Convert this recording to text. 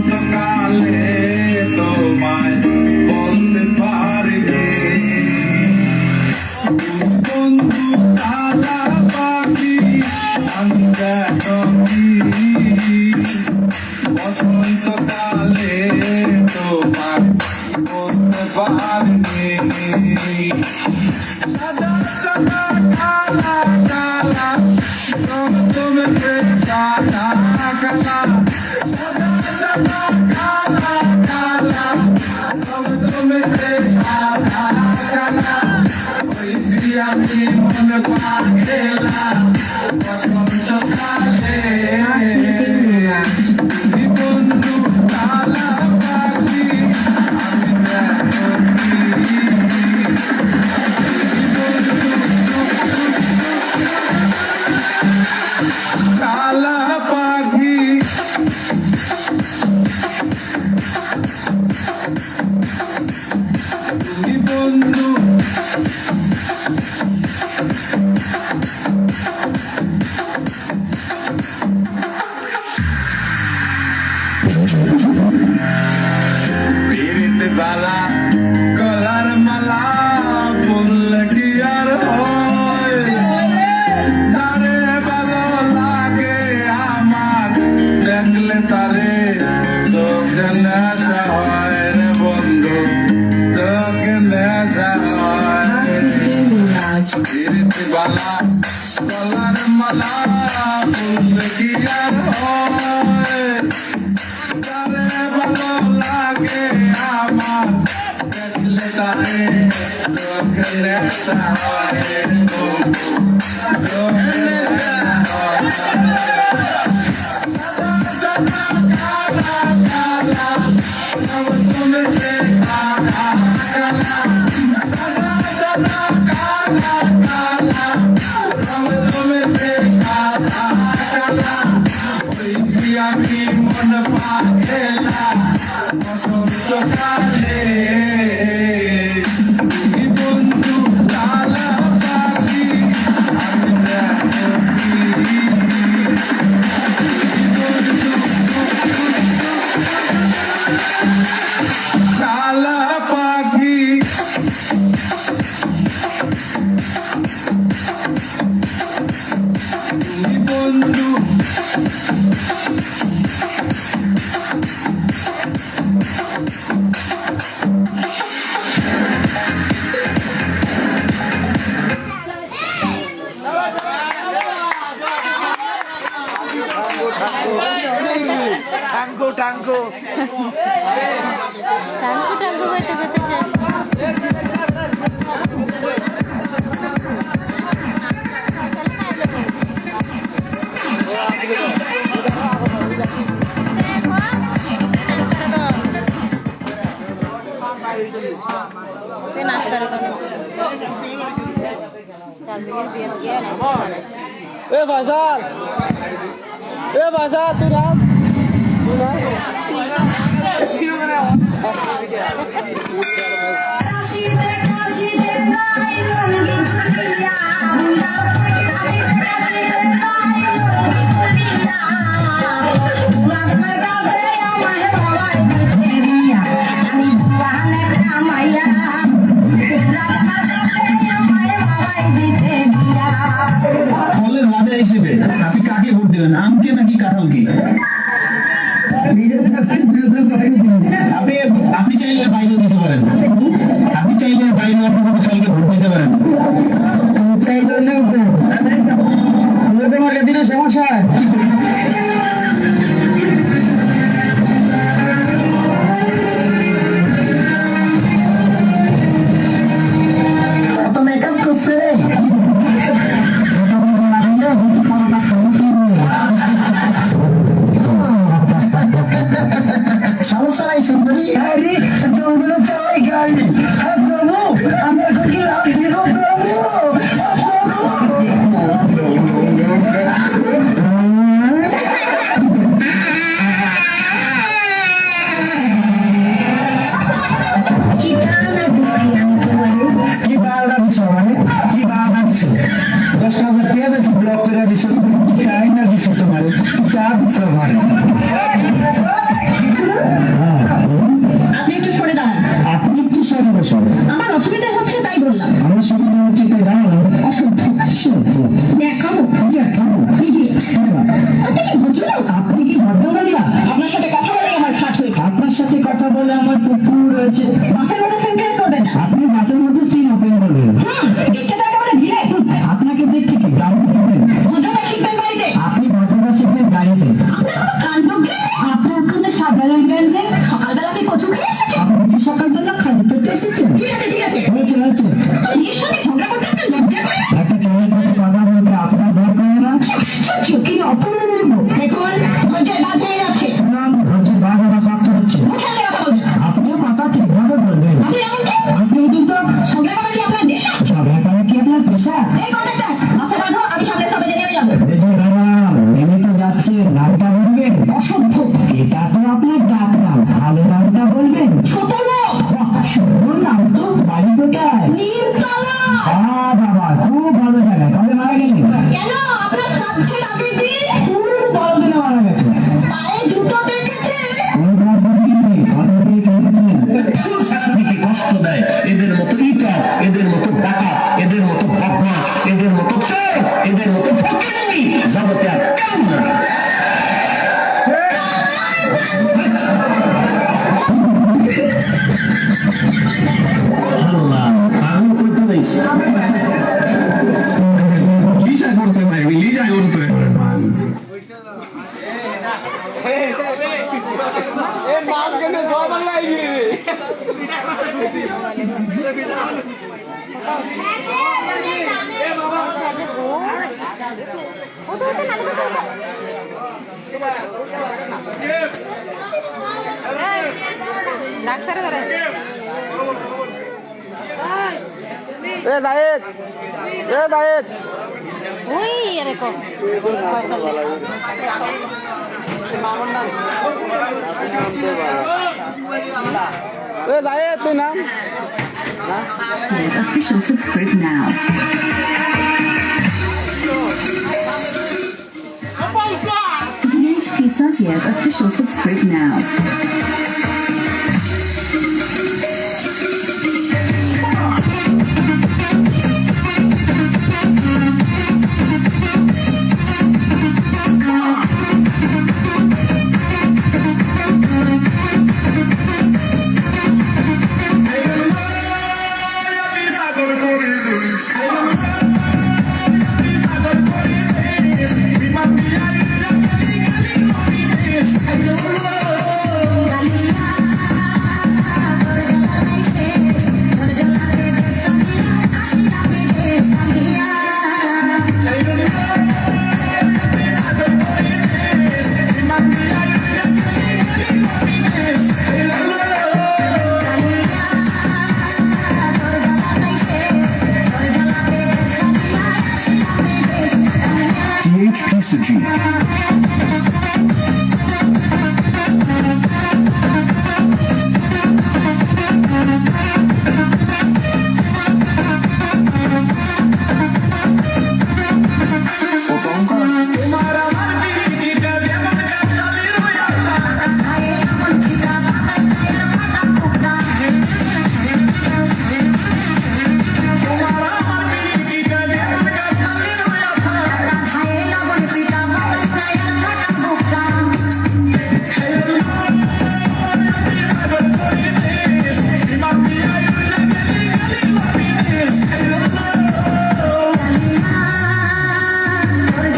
বসন্তকালে তোমায় বলতে পারিনি বন্ধু কালা পাখি আমি দেখো কি বসন্তকালে তোমায় বলতে পারিনি সাদা সাদা কালা কালা তুমি সাদা কালা সাদা সাদা কালা কালা তুমি সাদা কালা ওই আমি মন পাগেলা বসন্তকালে বন্ধু কালা পাখি আমি দেখো কালা পাখি তুমি বন্ধু পীড়িত বালা গলার মালা বললে কি আর হয় তারে ভালো লাগে আমার দেখলে তারে চোখে নেশা হয় রে বন্ধু চোখে নেশা হয় পীড়িত বালা গলার মালা বললে কি আর হয় তারে ভালো লাগে আমার দেখলে তারে চোখে নেশা হয় রে বন্ধু চোখে নেশা হয় সাদা কালা কালা তুমি সাদা কালা সাদা সাদা কালা কালা তুমি সাদা কালা ওই আমি মন পাগেলা বসন্তকালে তুমি বন্ধু কালা পাখি আমি দেখো কালা পাখি তুমি বন্ধু টাঙ্কু টাঙ্কু টাঙ্কু টাঙ্কু করতে করতে যাই নাস্তার এ বাজার তুই নাম ফলের রাজা হিসেবে আপনি কাকে ভোট দেবেন, আমকে নাকি কাঁঠালকে? আপনি আপনি চাইলে বাইরেও দিতে পারেন, আপনি চাইলে বাইরে অন্য কোনো ফলকে ভোট দিতে পারেন। চাইলে তোমার দিনের সমস্যা সমস্যা নাই সুন্দরী চালাই গাড়ি প্রভু আমি এখন কি লাভ দিব প্রভু হচ্ছে বাসের মধ্যে সিনক্রেট করবেন না। আপনি বাসের মধ্যে সিন ওপেন করবেন। দেখতে তো একেবারে ভিড়ে। আপনাকে দেখছি কি গাড়িতে থাকবেন? ভদ্রতা শিখবেন বাড়িতে। আপনি ভদ্রতা শিখবেন গাড়িতে। আপনার কোনো কাণ্ড জ্ঞান নেই। আপনার ওখানে সাধারণ জ্ঞান নেই। সকালবেলা আপনি কচু খেয়ে এসেছেন। আপনি কি সকালবেলা খালি পেটে এসেছেন? ঠিক আছে ঠিক আছে। হয়েছে হয়েছে। তো নিজের সঙ্গে ঝগড়া করতে আপনার লজ্জা করে না? একটা ছেলের সাথে কথা বলতে আপনার ভয় করে না? আশ্চর্য, কি অপমান বলবো। দেখুন ধৈর্যের বাদ হয়ে যাচ্ছে। নাম হচ্ছে বারবার শক্ত হচ্ছে। মুখে কথা বলবেন। আপনিও কথা ঠিকভাবে বলবেন। আপনি এমন কি? আপনি কিন্তু ঝগড়া করা কি আপনার নেশা? ঝগড়া করা কি আপনার পেশা? এই কন্ট্রাক্টর, বাসে বাঁধো, আমি সামনে স্টপেজে নেমে যাবো। এই যে ম্যাডাম, নেমে তো যাচ্ছে, নামটা বলবেন? অসভ্য, এটা তো আপনার ডাক নাম, ভালো নামটা বলবেন? ছোট লোক, বাহ, সুন্দর নাম তো। বাড়ি কোথায়? নিমতলা। বাবা, খুব ভালো জায়গা। কবে মারা গেলেন? কেন আপনার সাথে আগের দিন খুব বড় দিনে মারা গেছে। পায়ে জুতো দেখেছে? ওই ঘর দুর্নীতি, কত দিয়ে কিনেছেন? শাশুড়িকে কষ্ট দেয়, এদের মতো ইটা, এদের মতো ডাকাত, এদের মতো বদমাশ, এদের মতো চোর, এদের মতো ফকিন্নি জগতে আর কেউ নাই। আল্লাহ, আমি করতে পাইছি। লিজা করতে পারবি, লিজা করতে ডাক্তারে ধরে এ জায়েদ, এ জায়েদ, ওই এরকম এ জায়েদ তুই নাম Official subscribe now. DHP Sachev official subscribe now.